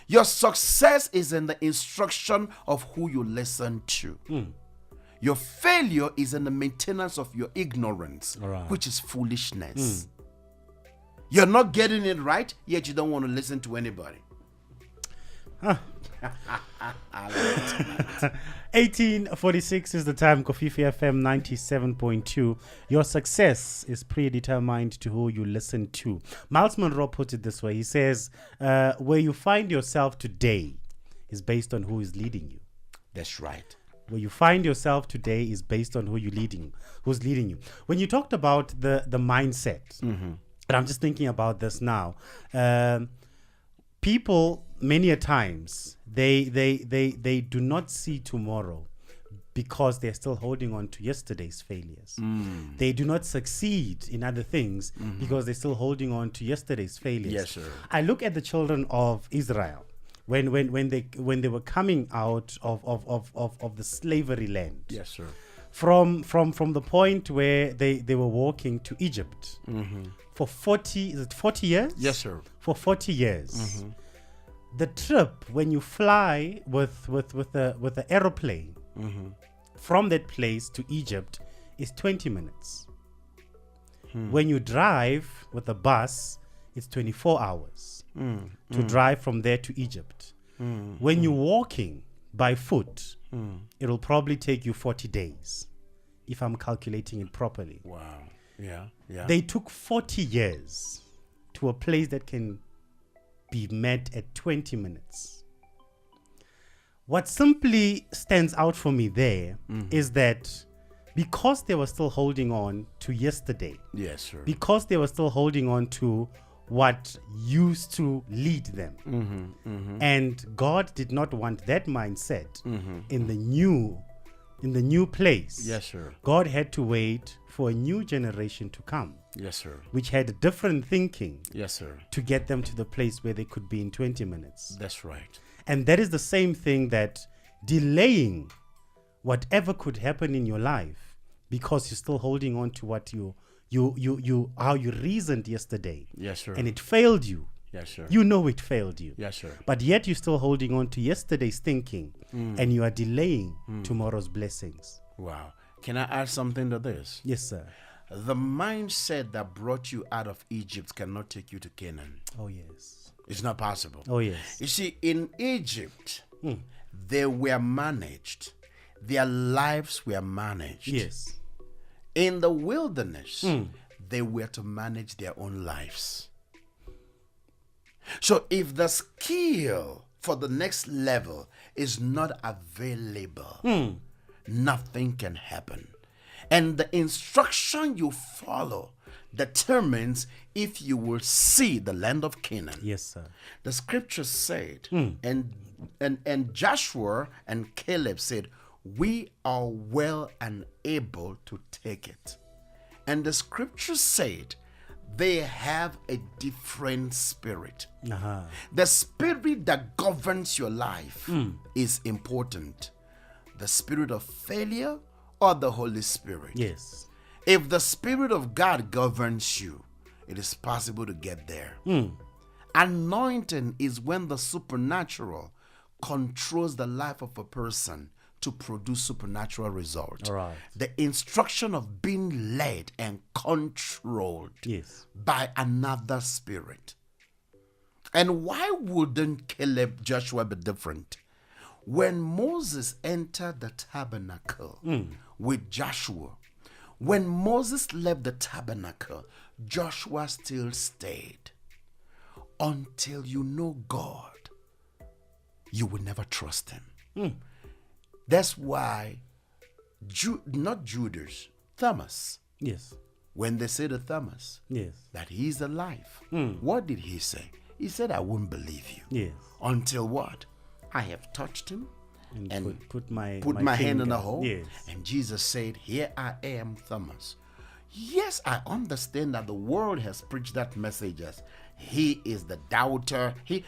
[SPEAKER 2] Your success is in the instruction of who you listen to. Your failure is in the maintenance of your ignorance, which is foolishness. You're not getting it right, yet you don't want to listen to anybody.
[SPEAKER 1] 18:46 is the time. Kofifi FM 97.2. Your success is predetermined to who you listen to. Miles Monroe put it this way. He says, where you find yourself today is based on who is leading you.
[SPEAKER 2] That's right.
[SPEAKER 1] Where you find yourself today is based on who's leading you. When you talked about the mindset, and I'm just thinking about this now, people many a times they do not see tomorrow because they're still holding on to yesterday's failures. They do not succeed in other things because they're still holding on to yesterday's failures.
[SPEAKER 2] Yes, sir.
[SPEAKER 1] I look at the children of Israel when they were coming out of the slavery land.
[SPEAKER 2] Yes, sir.
[SPEAKER 1] From the point where they were walking to Egypt for 40 years?
[SPEAKER 2] Yes, sir.
[SPEAKER 1] For 40 years. The trip, when you fly with the aeroplane from that place to Egypt, is 20 minutes. When you drive with a bus, it's 24 hours to drive from there to Egypt. When you're walking by foot, it'll probably take you 40 days, if I'm calculating it properly.
[SPEAKER 2] Wow. Yeah.
[SPEAKER 1] They took 40 years to a place that can be met at 20 minutes. What simply stands out for me there is that because they were still holding on to yesterday,
[SPEAKER 2] Yes, sir.
[SPEAKER 1] because they were still holding on to what used to lead them, and God did not want that mindset in the new place.
[SPEAKER 2] Yes, sir.
[SPEAKER 1] God had to wait for a new generation to come,
[SPEAKER 2] Yes, sir.
[SPEAKER 1] which had different thinking
[SPEAKER 2] Yes, sir.
[SPEAKER 1] to get them to the place where they could be in 20 minutes.
[SPEAKER 2] That's right.
[SPEAKER 1] And that is the same thing, that delaying whatever could happen in your life because you're still holding on to what how you reasoned yesterday.
[SPEAKER 2] Yes, sir.
[SPEAKER 1] And it failed you.
[SPEAKER 2] Yes, sir.
[SPEAKER 1] You know it failed you.
[SPEAKER 2] Yes, sir.
[SPEAKER 1] But yet you're still holding on to yesterday's thinking, and you are delaying tomorrow's blessings.
[SPEAKER 2] Wow. Can I add something to this?
[SPEAKER 1] Yes, sir.
[SPEAKER 2] The mindset that brought you out of Egypt cannot take you to Canaan.
[SPEAKER 1] Oh, yes.
[SPEAKER 2] It's not possible.
[SPEAKER 1] Oh, yes.
[SPEAKER 2] You see, in Egypt, they were managed. Their lives were managed.
[SPEAKER 1] Yes.
[SPEAKER 2] In the wilderness, they were to manage their own lives. So if the skill for the next level is not available, nothing can happen. And the instruction you follow determines if you will see the land of Canaan.
[SPEAKER 1] Yes, sir.
[SPEAKER 2] The scripture said, and Joshua and Caleb said, we are well and able to take it. And the scripture said, they have a different spirit. The spirit that governs your life is important. The spirit of failure or the Holy Spirit.
[SPEAKER 1] Yes.
[SPEAKER 2] If the Spirit of God governs you, it is possible to get there. Anointing is when the supernatural controls the life of a person to produce supernatural results.
[SPEAKER 1] All right.
[SPEAKER 2] The instruction of being led and controlled by another spirit. And why wouldn't Caleb, Joshua be different? When Moses entered the tabernacle with Joshua, when Moses left the tabernacle, Joshua still stayed. Until you know God, you will never trust him. That's why, not Judas, Thomas.
[SPEAKER 1] Yes.
[SPEAKER 2] When they say to Thomas that he's alive, what did he say? He said, I won't believe you.
[SPEAKER 1] Yes.
[SPEAKER 2] Until what? I have touched him and
[SPEAKER 1] put my
[SPEAKER 2] hand in the hole.
[SPEAKER 1] Yes.
[SPEAKER 2] And Jesus said, here I am, Thomas. Yes, I understand that the world has preached that message as he is the doubter. He's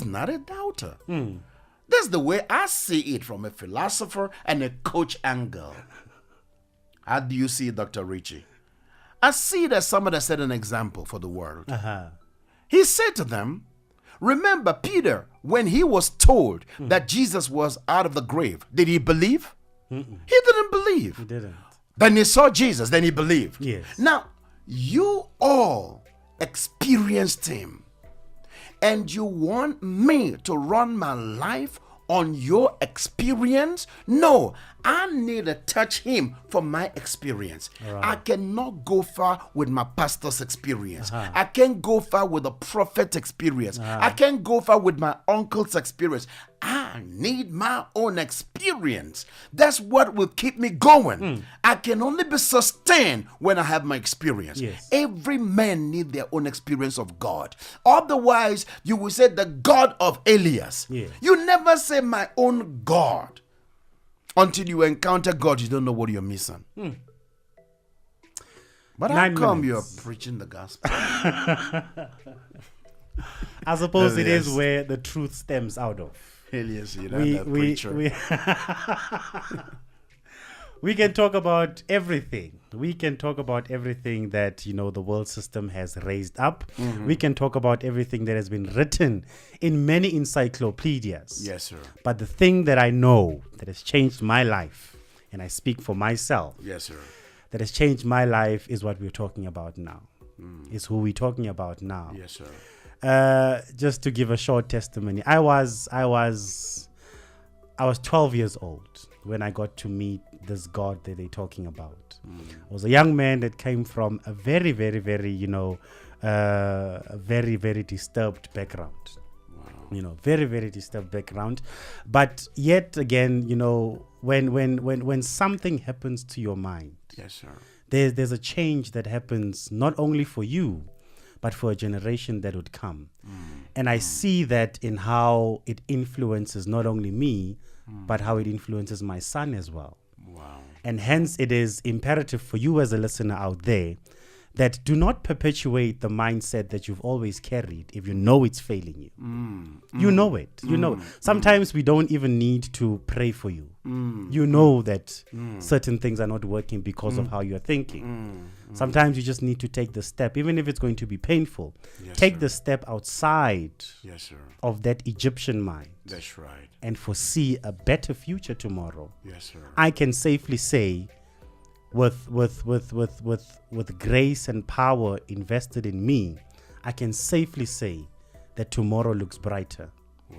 [SPEAKER 2] not a doubter. That's the way I see it from a philosopher and a coach angle. How do you see it, Dr. Richie? I see that somebody set an example for the world. He said to them, remember Peter, when he was told that Jesus was out of the grave, did he believe? He didn't believe.
[SPEAKER 1] He didn't.
[SPEAKER 2] Then he saw Jesus, then he believed.
[SPEAKER 1] Yes.
[SPEAKER 2] Now, you all experienced him, and you want me to run my life on your experience? No, I need to touch him from my experience.
[SPEAKER 1] Right.
[SPEAKER 2] I cannot go far with my pastor's experience. I can't go far with a prophet's experience. I can't go far with my uncle's experience. I need my own experience. That's what will keep me going. I can only be sustained when I have my experience.
[SPEAKER 1] Yes.
[SPEAKER 2] Every man needs their own experience of God. Otherwise, you will say the God of Elias.
[SPEAKER 1] Yes.
[SPEAKER 2] You never say my own God. Until you encounter God, you don't know what you're missing. But how come you're preaching the gospel?
[SPEAKER 1] I suppose it is where the truth stems out of.
[SPEAKER 2] Elias, you know that preacher.
[SPEAKER 1] We can talk about everything. We can talk about everything that, you know, the world system has raised up. We can talk about everything that has been written in many encyclopedias.
[SPEAKER 2] Yes, sir.
[SPEAKER 1] But the thing that I know that has changed my life, and I speak for myself,
[SPEAKER 2] Yes, sir.
[SPEAKER 1] that has changed my life is what we're talking about now. Is who we're talking about now.
[SPEAKER 2] Yes, sir.
[SPEAKER 1] Just to give a short testimony, I was 12 years old when I got to meet this God that they're talking about. I was a young man that came from a very, very, very, you know, a very, very disturbed background. You know, very, very disturbed background. But yet again, you know, when something happens to your mind,
[SPEAKER 2] Yes, sir.
[SPEAKER 1] there's a change that happens not only for you, but for a generation that would come. And I see that in how it influences not only me, but how it influences my son as well.
[SPEAKER 2] Wow.
[SPEAKER 1] And hence it is imperative for you as a listener out there that do not perpetuate the mindset that you've always carried if you know it's failing you. You know it. You know it. Sometimes we don't even need to pray for you. You know that certain things are not working because of how you're thinking. Sometimes you just need to take the step, even if it's going to be painful.
[SPEAKER 2] Yes,
[SPEAKER 1] take
[SPEAKER 2] sir.
[SPEAKER 1] the step outside
[SPEAKER 2] Yes, sir.
[SPEAKER 1] of that Egyptian mind
[SPEAKER 2] That's right.
[SPEAKER 1] and foresee a better future tomorrow.
[SPEAKER 2] Yes, sir.
[SPEAKER 1] I can safely say, with grace and power invested in me, I can safely say that tomorrow looks brighter.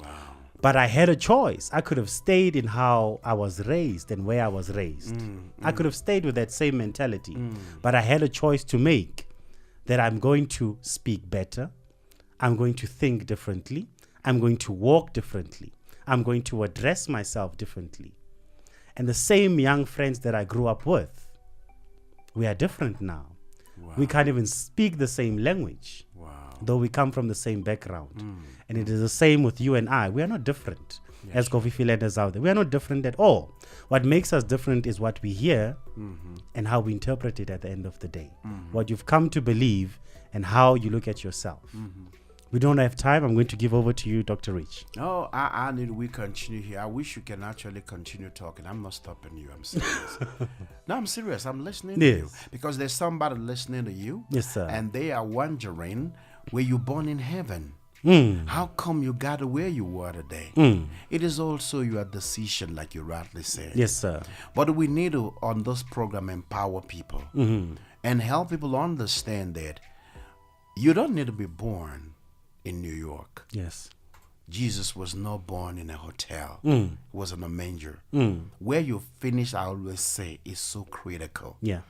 [SPEAKER 2] Wow.
[SPEAKER 1] But I had a choice. I could have stayed in how I was raised and where I was raised. I could have stayed with that same mentality. But I had a choice to make, that I'm going to speak better. I'm going to think differently. I'm going to walk differently. I'm going to address myself differently. And the same young friends that I grew up with, we are different now.
[SPEAKER 2] Wow.
[SPEAKER 1] We can't even speak the same language,
[SPEAKER 2] Wow.
[SPEAKER 1] though we come from the same background. And it is the same with you and I. We are not different. As Kofifi led us out there, we are not different at all. What makes us different is what we hear and how we interpret it at the end of the day. What you've come to believe and how you look at yourself. We don't have time. I'm going to give over to you, Dr. Rich.
[SPEAKER 2] Oh, we continue here. I wish you can actually continue talking. I'm not stopping you. I'm serious. No, I'm serious. I'm listening to you. Because there's somebody listening to you.
[SPEAKER 1] Yes, sir.
[SPEAKER 2] And they are wondering, were you born in heaven? How come you got to where you were today? It is also your decision, like you rightly said.
[SPEAKER 1] Yes, sir.
[SPEAKER 2] But we need to, on this program, empower people and help people understand that you don't need to be born in New York.
[SPEAKER 1] Yes.
[SPEAKER 2] Jesus was not born in a hotel. He was in a manger. Where you finish, I always say, is so critical.
[SPEAKER 1] Yeah.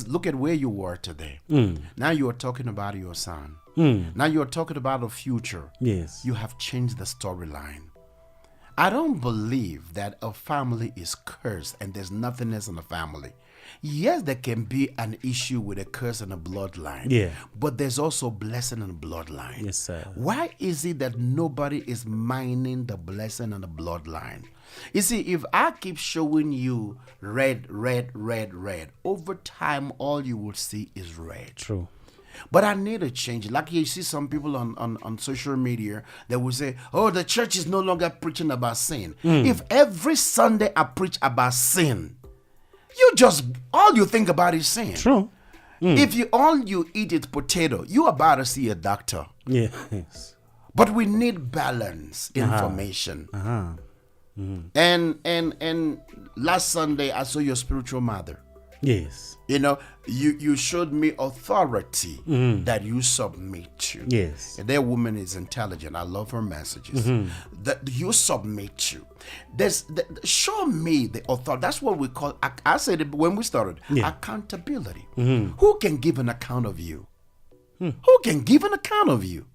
[SPEAKER 2] Look at where you were today. Now you are talking about your son. Now you are talking about the future.
[SPEAKER 1] Yes.
[SPEAKER 2] You have changed the storyline. I don't believe that a family is cursed and there's nothing else in the family. Yes, there can be an issue with a curse in a bloodline.
[SPEAKER 1] Yeah.
[SPEAKER 2] But there's also blessing in the bloodline.
[SPEAKER 1] Yes, sir.
[SPEAKER 2] Why is it that nobody is mining the blessing in the bloodline? You see, if I keep showing you red, over time, all you will see is red.
[SPEAKER 1] True.
[SPEAKER 2] But I need a change. Like you see some people on social media that will say, oh, the church is no longer preaching about sin. If every Sunday I preach about sin, all you think about is sin.
[SPEAKER 1] True.
[SPEAKER 2] If all you eat is potato, you about to see a doctor.
[SPEAKER 1] Yes.
[SPEAKER 2] But we need balance information. And last Sunday I saw your spiritual mother.
[SPEAKER 1] Yes.
[SPEAKER 2] You showed me authority that you submit to.
[SPEAKER 1] Yes.
[SPEAKER 2] And that woman is intelligent. I love her messages. That you submit to. Show me the authority. That's what we call, I said it when we started, accountability. Who can give an account of you? Who can give an account of you?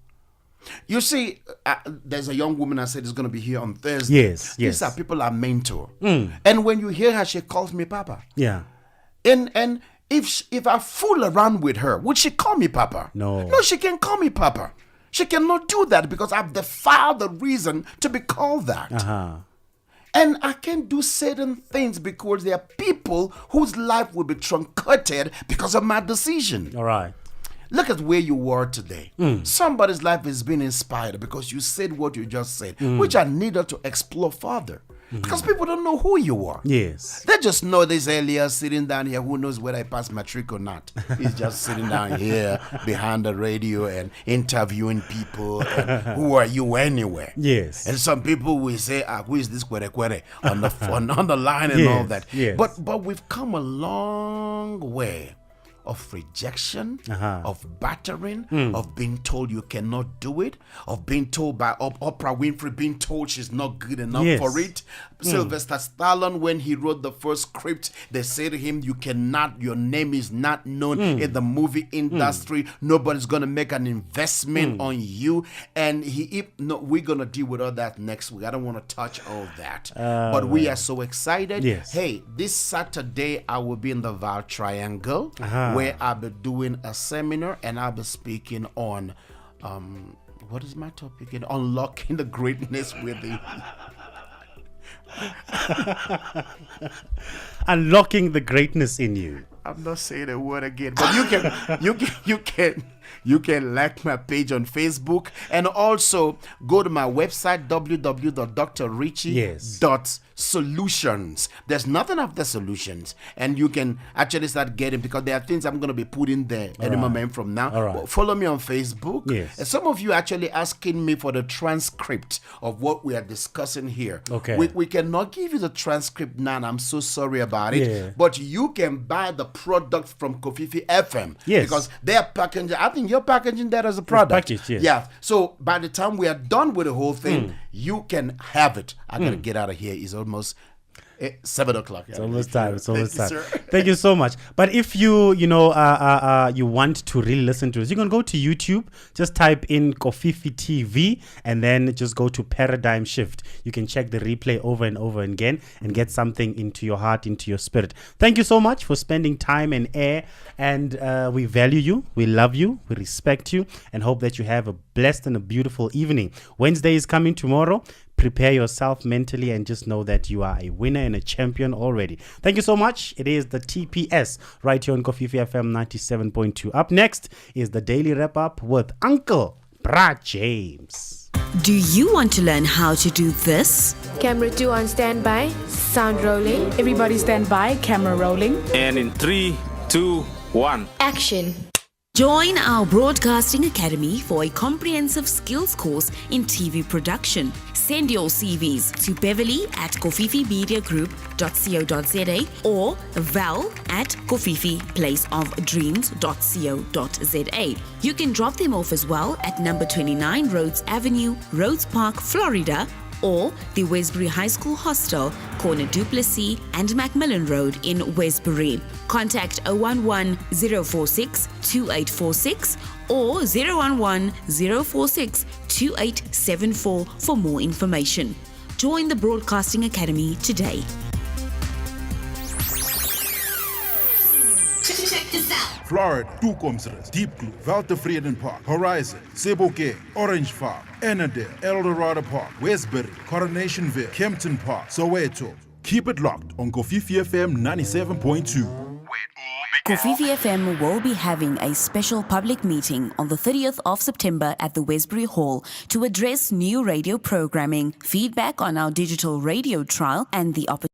[SPEAKER 2] You see, there's a young woman I said is going to be here on Thursday.
[SPEAKER 1] Yes.
[SPEAKER 2] These are people I mentor. And when you hear her, she calls me Papa.
[SPEAKER 1] Yeah.
[SPEAKER 2] And if I fool around with her, would she call me Papa?
[SPEAKER 1] No,
[SPEAKER 2] she can call me Papa. She cannot do that because I've defiled the reason to be called that. And I can't do certain things because there are people whose life will be truncated because of my decision.
[SPEAKER 1] All right.
[SPEAKER 2] Look at where you were today. Somebody's life has been inspired because you said what you just said, which I needed to explore further. Because people don't know who you are.
[SPEAKER 1] Yes.
[SPEAKER 2] They just know this Elias sitting down here. Who knows whether I passed matric or not? He's just sitting down here behind the radio and interviewing people. And who are you anyway?
[SPEAKER 1] Yes.
[SPEAKER 2] And some people will say, who is this kwere kwere on the line and all that.
[SPEAKER 1] Yes.
[SPEAKER 2] But we've come a long way of rejection, of battering, of being told you cannot do it, of being told by Oprah Winfrey, being told she's not good enough for it. Sylvester Stallone, when he wrote the first script, they said to him, your name is not known in the movie industry. Nobody's going to make an investment on you. And we're going to deal with all that next week. I don't want to touch all that. But we are so excited.
[SPEAKER 1] Yes.
[SPEAKER 2] Hey, this Saturday, I will be in the Val Triangle, where I'll be doing a seminar and I'll be speaking on, what is my topic again? Unlocking the greatness within.
[SPEAKER 1] Unlocking the greatness in you.
[SPEAKER 2] I'm not saying a word again, but you can like my page on Facebook and also go to my website www.drrichie.solutions. There's nothing after solutions, and you can actually start getting, because there are things I'm going to be putting there any moment from now. Well, follow me on Facebook.
[SPEAKER 1] Yes.
[SPEAKER 2] And some of you actually asking me for the transcript of what we are discussing here.
[SPEAKER 1] Okay.
[SPEAKER 2] We cannot give you the transcript now. I'm so sorry about it.
[SPEAKER 1] Yeah.
[SPEAKER 2] But you can buy the product from Kofifi FM.
[SPEAKER 1] Yes.
[SPEAKER 2] Because they're packaging. I think you're packaging that as a product.
[SPEAKER 1] Packaged, yes.
[SPEAKER 2] Yeah. So by the time we are done with the whole thing, you can have it. I gotta get out of here. It's almost 7 o'clock.
[SPEAKER 1] It's almost time. It's almost time.
[SPEAKER 2] Sir.
[SPEAKER 1] Thank you so much. But if you want to really listen to us, you can go to YouTube. Just type in Kofifi TV and then just go to Paradigm Shift. You can check the replay over and over again and get something into your heart, into your spirit. Thank you so much for spending time and air. And we value you. We love you. We respect you and hope that you have a blessed and a beautiful evening. Wednesday is coming tomorrow. Prepare yourself mentally and just know that you are a winner and a champion already. Thank you so much. It is the TPS right here on Kofifi FM 97.2. Up next is the Daily Wrap-Up with Uncle Bra James.
[SPEAKER 3] Do you want to learn how to do this?
[SPEAKER 4] Camera 2 on standby, sound rolling.
[SPEAKER 5] Everybody stand by, camera rolling.
[SPEAKER 6] And in 3, 2, 1.
[SPEAKER 4] Action.
[SPEAKER 3] Join our Broadcasting Academy for a comprehensive skills course in TV production. Send your CVs to beverly@kofifimediagroup.co.za or val@kofifiplaceofdreams.co.za. You can drop them off as well at number 29 Rhodes Avenue, Rhodes Park, Florida, or the Westbury High School Hostel, corner Duplessis and Macmillan Road in Westbury. Contact 011-046-2846 or 011-046-2874 for more information. Join the Broadcasting Academy today.
[SPEAKER 7] Florida, Toekomsrus, Deep Blue, Weltevreden Park, Horizon, Sebokeng, Orange Farm, Annandale, Eldorado Park, Westbury, Coronationville, Kempton Park, Soweto. Keep it locked on Kofifi FM 97.2.
[SPEAKER 3] Kofifi FM will be having a special public meeting on the 30th of September at the Westbury Hall to address new radio programming, feedback on our digital radio trial, and the opportunity